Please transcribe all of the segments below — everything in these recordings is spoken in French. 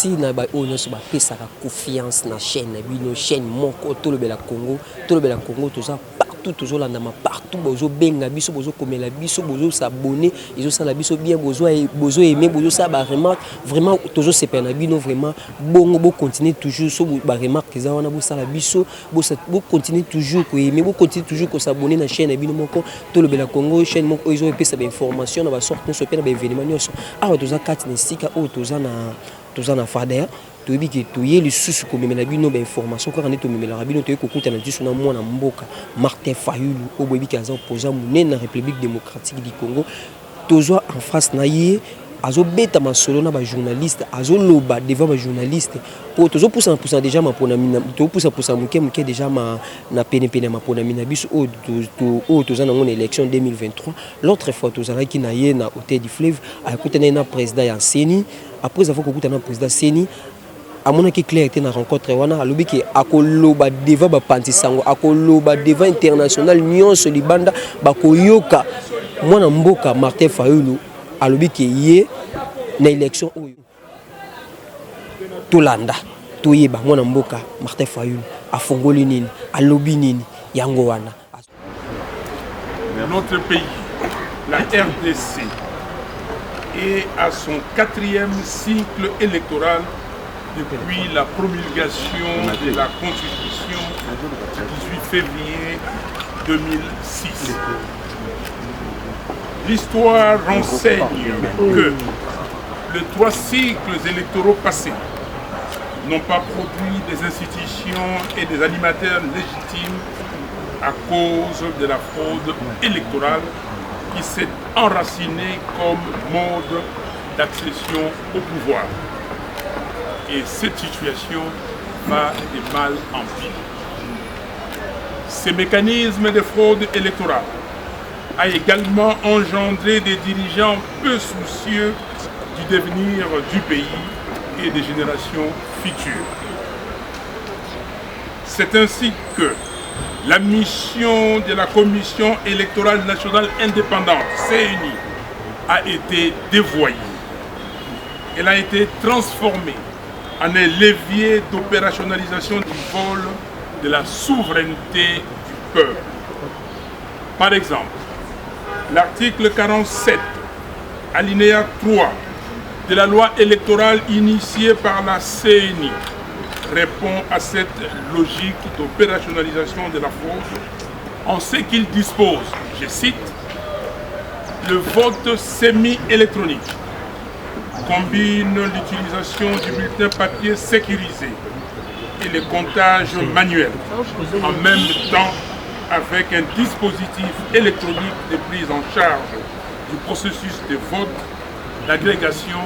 Si na ba oyo nyonso bapesaka confiance na chaîne na bino chaîne moko tolobela Congo toza partout tozolandama partout bozobenga biso bozokomela biso bozosabone ezosala biso bien bozoaime bozosala baremarque vraiment tozosepela na bino vraiment bongo bocontinue toujours so baremarque eza wana bosala biso bocontinue toujours koaime bocontinue toujours kosabone na chaîne na bino moko tolobela Congo chaîne moko oyo ezopesa bainformation na basorte nyonso mpe na baévénement nyonso awa toza kati na esika oyo toza na FADER toyebi ke toye lisusu komemela bino bainformation kaka nde tomemelaka bino toye kokutana lisusu na mwana mboka Martin Fayulu oyo boyebi ke aza opposant monene na République démocratique du Congo tozwa en face na ye azobeta masolo na bajournaliste azoloba devant bajournaliste po tozopusana déjà maponami tozopusana moke déjà na penepene ya maponami na biso oyo toza nango na élection 2023 l'autre fois tozalaki na ye na hôtel du Fleuve akutana ye na président ya Seni après avoir kokutana na président Seni amonaki clair était na rencontre wana alobi ke akoloba devant bapanzi sango akoloba devant international nyonso libanda bakoyoka mwana mboka Martin Fayulu alobi ke ye na élection oyo tolanda toyeba mwana mboka Martin Fayulu afongoli nini alobi nini yango wana. Notre pays, la RDC, est à son 4e cycle électoral depuis la promulgation de la Constitution du 18 février 2006. L'histoire renseigne que les 3 cycles électoraux passés n'ont pas produit des institutions et des animateurs légitimes à cause de la fraude électorale qui s'est enracinée comme mode d'accession au pouvoir. Et cette situation va de mal en pire. Ces mécanismes de fraude électorale a également engendré des dirigeants peu soucieux du devenir du pays et des générations futures. C'est ainsi que la mission de la Commission électorale nationale indépendante, CENI, a été dévoyée. Elle a été transformée en un levier d'opérationnalisation du vol de la souveraineté du peuple. Par exemple, l'article 47, alinéa 3 de la loi électorale initiée par la CENI répond à cette logique d'opérationnalisation de la fraude en ce qu'il dispose, je cite, le vote semi-électronique combine l'utilisation du bulletin papier sécurisé et le comptage manuel en même temps avec un dispositif électronique de prise en charge du processus de vote, d'agrégation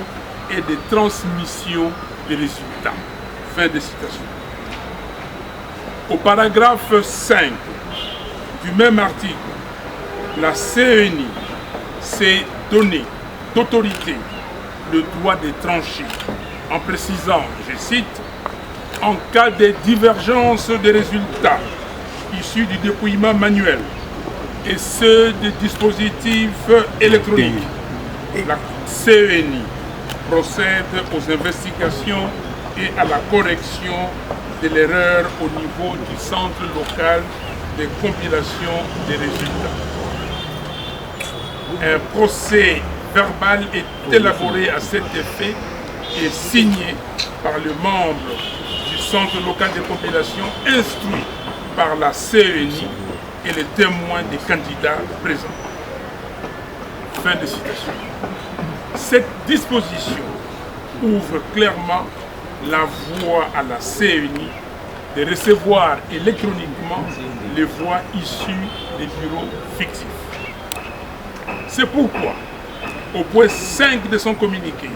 et de transmission des résultats. Fin de citation. Au paragraphe 5 du même article, la CENI s'est donné d'autorité le droit de trancher en précisant, je cite, en cas de divergence des résultats issus du dépouillement manuel et ceux des dispositifs électroniques, la CENI procède aux investigations et à la correction de l'erreur au niveau du centre local de compilation des résultats. Un procès verbal est élaboré à cet effet et signé par le membre du centre local de compilation instruit par la CENI et les témoins des candidats présents. Fin de citation. Cette disposition ouvre clairement la voie à la CENI de recevoir électroniquement les voix issues des bureaux fictifs. C'est pourquoi, au point 5 de son communiqué,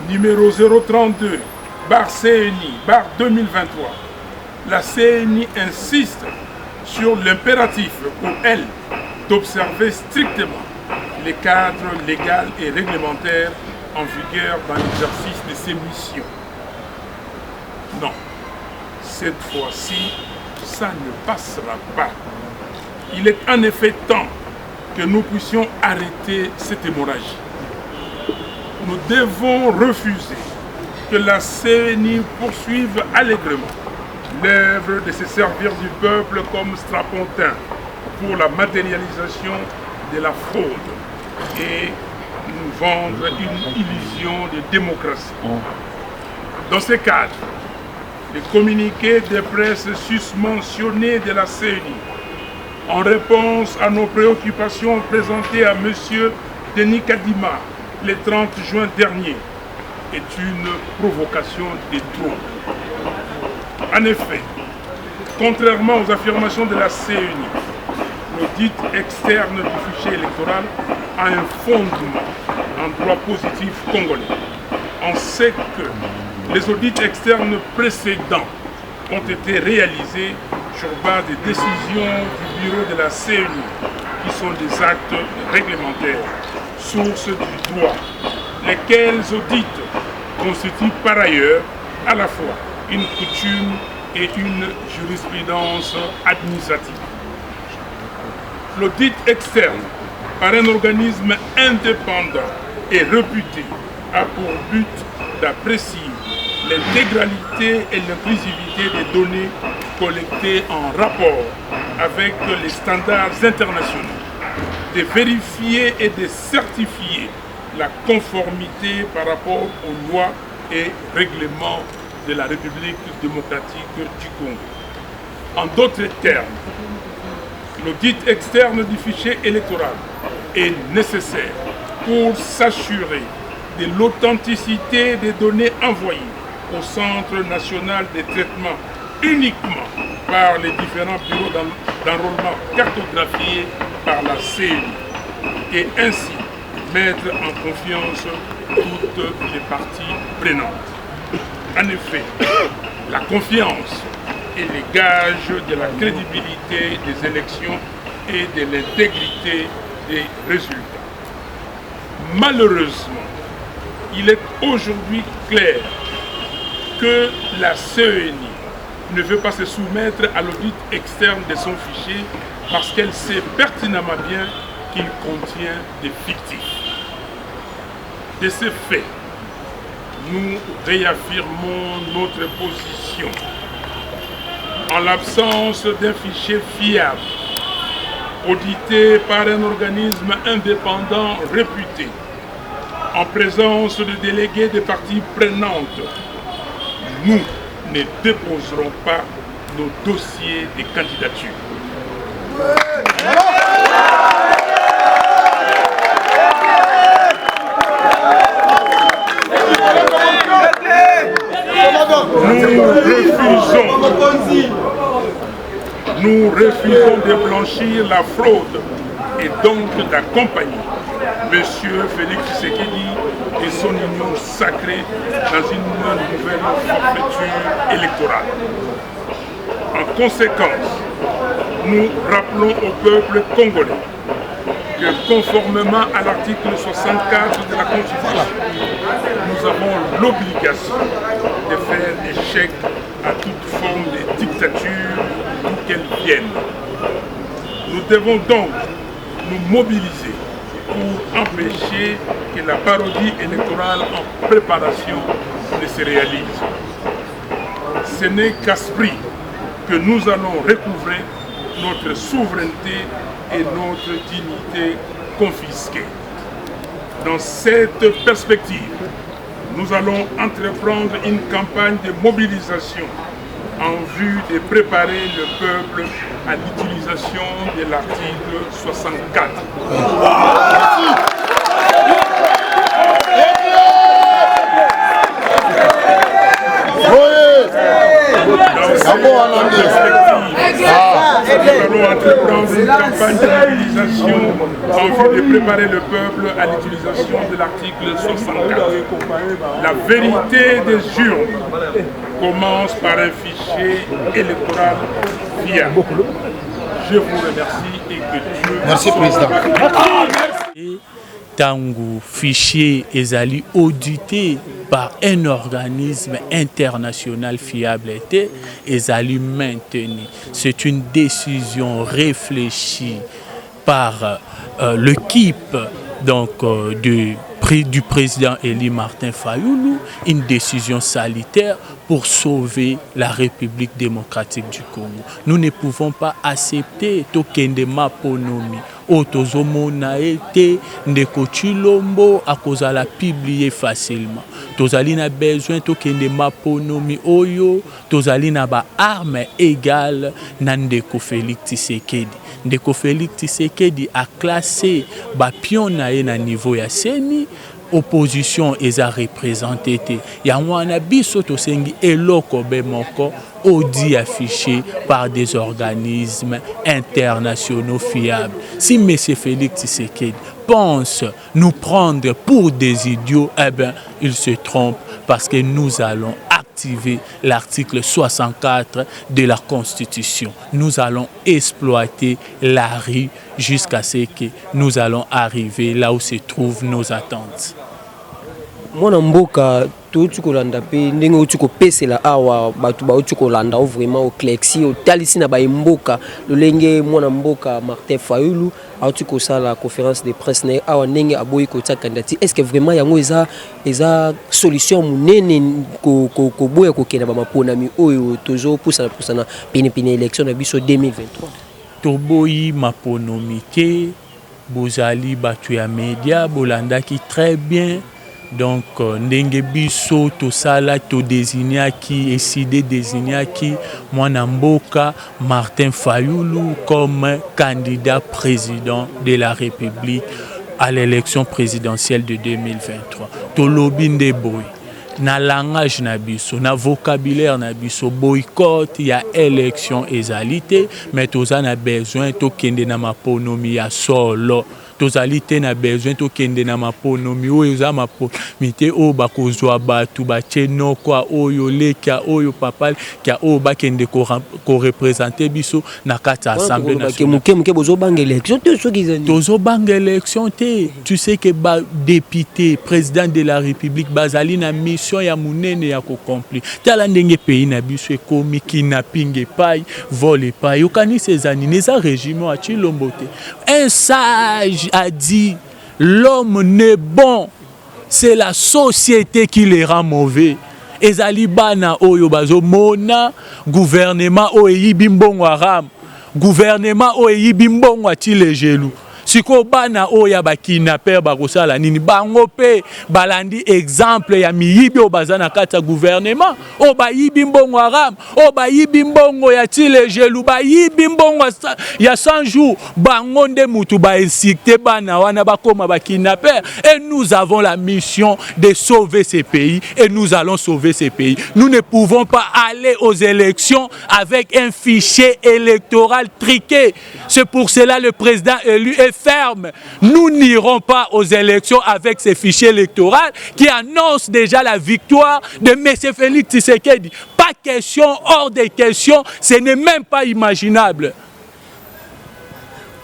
numéro 032, CENI, 2023, la CENI insiste sur l'impératif pour elle d'observer strictement les cadres légaux et réglementaires en vigueur dans l'exercice de ses missions. Non, cette fois-ci, ça ne passera pas. Il est en effet temps que nous puissions arrêter cette hémorragie. nous devons refuser que la CENI poursuive allègrement l'œuvre de se servir du peuple comme strapontin pour la matérialisation de la fraude et nous vendre une illusion de démocratie. Dans ce cadre, les communiqués de presse susmentionnés de la CENI, en réponse à nos préoccupations présentées à M. Denis Kadima le 30 juin dernier, est une provocation des troubles. En effet, contrairement aux affirmations de la CENI, l'audit externe du fichier électoral a un fondement en droit positif congolais. On sait que les audits externes précédents ont été réalisés sur base des décisions du bureau de la CENI, qui sont des actes réglementaires, source du droit, lesquels audits constituent par ailleurs à la fois une coutume et une jurisprudence administrative. L'audit externe par un organisme indépendant et réputé a pour but d'apprécier l'intégralité et l'inclusivité des données collectées en rapport avec les standards internationaux, de vérifier et de certifier la conformité par rapport aux lois et règlements de la République démocratique du Congo. En d'autres termes, l'audit externe du fichier électoral est nécessaire pour s'assurer de l'authenticité des données envoyées au Centre national de traitement uniquement par les différents bureaux d'enrôlement cartographiés par la CENI et ainsi mettre en confiance toutes les parties prenantes. En effet, la confiance est le gage de la crédibilité des élections et de l'intégrité des résultats. Malheureusement, il est aujourd'hui clair que la CENI ne veut pas se soumettre à l'audit externe de son fichier parce qu'elle sait pertinemment bien qu'il contient des fictifs. De ce fait, nous réaffirmons notre position. En l'absence d'un fichier fiable, audité par un organisme indépendant réputé, en présence de délégués des parties prenantes, nous ne déposerons pas nos dossiers de candidature. Nous refusons de blanchir la fraude et donc d'accompagner M. Félix Tshisekedi et son union sacrée dans une nouvelle forfaiture électorale. En conséquence, nous rappelons au peuple congolais que conformément à l'article 64 de la Constitution, nous avons l'obligation de faire échec à toute forme de dictature, d'où qu'elle vienne. Nous devons donc nous mobiliser pour empêcher que la parodie électorale en préparation ne se réalise. Ce n'est qu'à ce prix que nous allons recouvrer notre souveraineté et notre dignité confisquées. Dans cette perspective, nous allons entreprendre une campagne de mobilisation en vue de préparer le peuple à l'utilisation de l'article 64. Nous allons entreprendre une campagne de mobilisation en vue de préparer le peuple à l'utilisation de l'article 64. La vérité des urnes commence par un fichier électoral fiable. Je vous remercie et que Dieu... Merci, Président. Tango fichier ezali audité par un organisme international fiable était ezali maintenu. C'est une décision réfléchie par l'équipe donc du du président Eli Martin Fayoulou, une décision salutaire pour sauver la République démocratique du Congo. Nous ne pouvons pas accepter tokende maponomi otozomona ete ndeko Chilombo à cause la publier facilement. Tozali na besoin tokende maponomi oyo, tozali na ba armes égales na ndeko Félix Tshisekedi. Ndeko Félix Tshisekedi a classé ba pion na ye na niveau ya seni. Opposition eza représentée te ya mwana biso tosengi eloko be moko audit affiché par des organismes internationaux fiables. Si M. Félix Tshisekedi pense nous prendre pour des idiots, eh bien il se trompe parce que nous allons activer l'article 64 de la Constitution. Nous allons exploiter la rue jusqu'à ce que nous allons arriver là où se trouvent nos attentes. Mwana mboka touti kolanda pe ndenge uti ko pesela awa batu ba uti kolanda vraiment au klexi au talisi na ba mboka lolenge mwana mboka Martin Fayoulou auti ko sala conférence de presse na awa ndenge aboyi ko tsa kandidati. Est-ce que vraiment yango eza solution munene ko boya ko kena ba maponami oyo tozo pousa na pene élection na biso 2023? Toboyi maponomi te bozali batu ya media bolanda ki très bien. Donc, ndenge biso to sala to désignaki décidé désignaki mwana mboka Martin Fayoulou comme candidat président de la République à l'élection présidentielle de 2023. To lobi nde boy na langage na biso na vocabulaire na biso boycott ya élection ezalité mais toza na besoin to kende na maponomi ya solo. Tozalité na besoin to kende na maponomi oyo za maponomi te o bakozwa batu bacheno kwa oyo leka oyo papa kia o bakende ko représenter biso na kati assemblée nationale. Muke bozo banga élection te soki zani. Tozo banga élection te. Tu sais que ba député président de la République bazali na mission ya munene ya ko accomplir. Tala ndenge pays na biso ekomi kidnapping epai, vol epai. Okani sezani neza régime a Chilombo te. Un sage a dit l'homme n'est bon, c'est la société qui les rend mauvais. Ezali bana oyo bazo mona gouvernement oyi bimbongo aram, gouvernement oyi bimbongo atile gelou. Siko bana oya bakinaper bakosala nini bango pe balandi exemple ya miyibi obazana kata gouvernement o bayibi mbongo aram o bayibi mbongo ya tile gelu bayibi mbongo ya 100 jours bango nde mutu ba insulter bana wana bakoma bakinaper et nous avons la mission de sauver ces pays et nous allons sauver ces pays. Nous ne pouvons pas aller aux élections avec un fichier électoral triqué. C'est pour cela le président élu est ferme. Nous n'irons pas aux élections avec ces fichiers électoraux qui annoncent déjà la victoire de M. Félix Tshisekedi. Pas question, hors des questions, ce n'est même pas imaginable.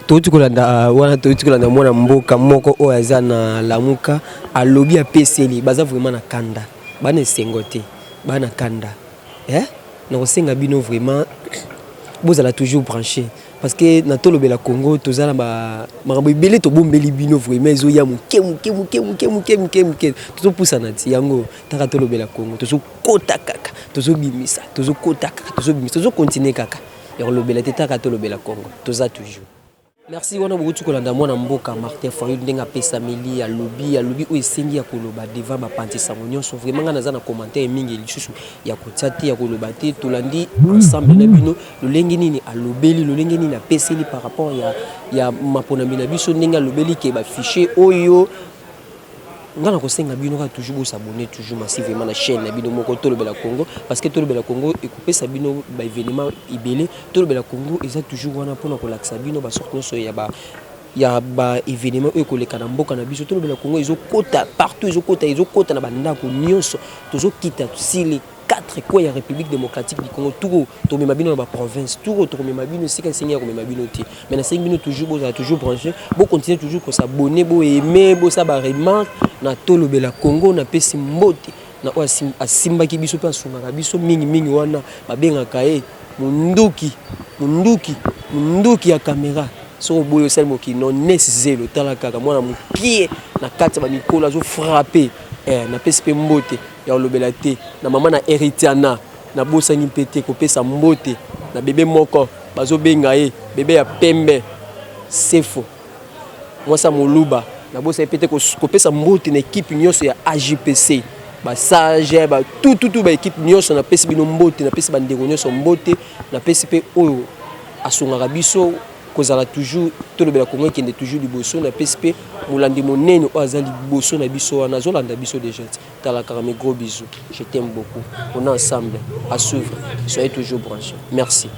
Touti kolanda mwana mboka moko o azana lamuka alobi a peseli baza vraiment na kanda bana sengote bana kanda na kosenga bino vraiment bozala toujours branché parce que na tolobela Congo tozala ba makambo ebele to bombeli bino vraiment ezo ya muke tozo pousa ti yango taka tolobela Congo tozo kota kaka tozo bimisa tozo kota kaka tozo bimisa tozo continuer kaka ya kolobela te taka tolobela Congo toza toujours. Merci wana beaucoup kolanda mwana mboka Martin Fayoulou ndenga pesa meli ya lobby o esengi ya koloba devant ba panti sango nyonso vraiment nga naza na commentaire mingi lisusu ya kotiati ya koloba te tolandi ensemble na bino lolengi nini alobeli lolengi nini apeseli par rapport ya maponami na biso ndenga alobeli ke ba fichier oyo nga na kosenga bino ka toujours s'abonner toujours massivement na chaîne na bino moko tolobela Congo parce que tolobela Congo ekopesa bino ba événement ibele tolobela Congo eza toujours wana pona ko laksa bino ba sorte so ya ba événement ekoleka na mboka na biso tolobela Congo ezokota partout ezokota na bandako nyonso tozokita sili 4 quoi ya République démocratique du Congo tout to mema bino na province tout to mema bino sika sengi ya ko mema bino ti mais na sengi bino toujours branché bo continuer toujours ko s'abonner bo aimer bo sa ba remarque na tolobela Congo na pesi mbote na asimba ki biso pa sunga biso mingi wana babenga kae munduki ya caméra so boyo sel moki non nécessaire tala kaka mwana mukie na kati ba mikolo azo frapper na PSP mbote ya olobela te na mama na Eritiana na bosani mpete ko pesa mbote na bébé moko bazo benga ye bébé ya pembe sefo mwasa moluba na bosa mpete ko pesa mbote na équipe nyonso ya AJPC ba sage ba tout ba équipe nyonso na pesi bino mbote na pesi ba ndeko nyonso mbote na pesi pe oyo asungaka biso kozala toujours tolobela Congo kende toujours liboso na pesi pe molandi monene oyo aza liboso na biso wana azolanda biso déjà talaka mes gros bisous je t'aime beaucoup on est ensemble à suivre soyez toujours branchés merci.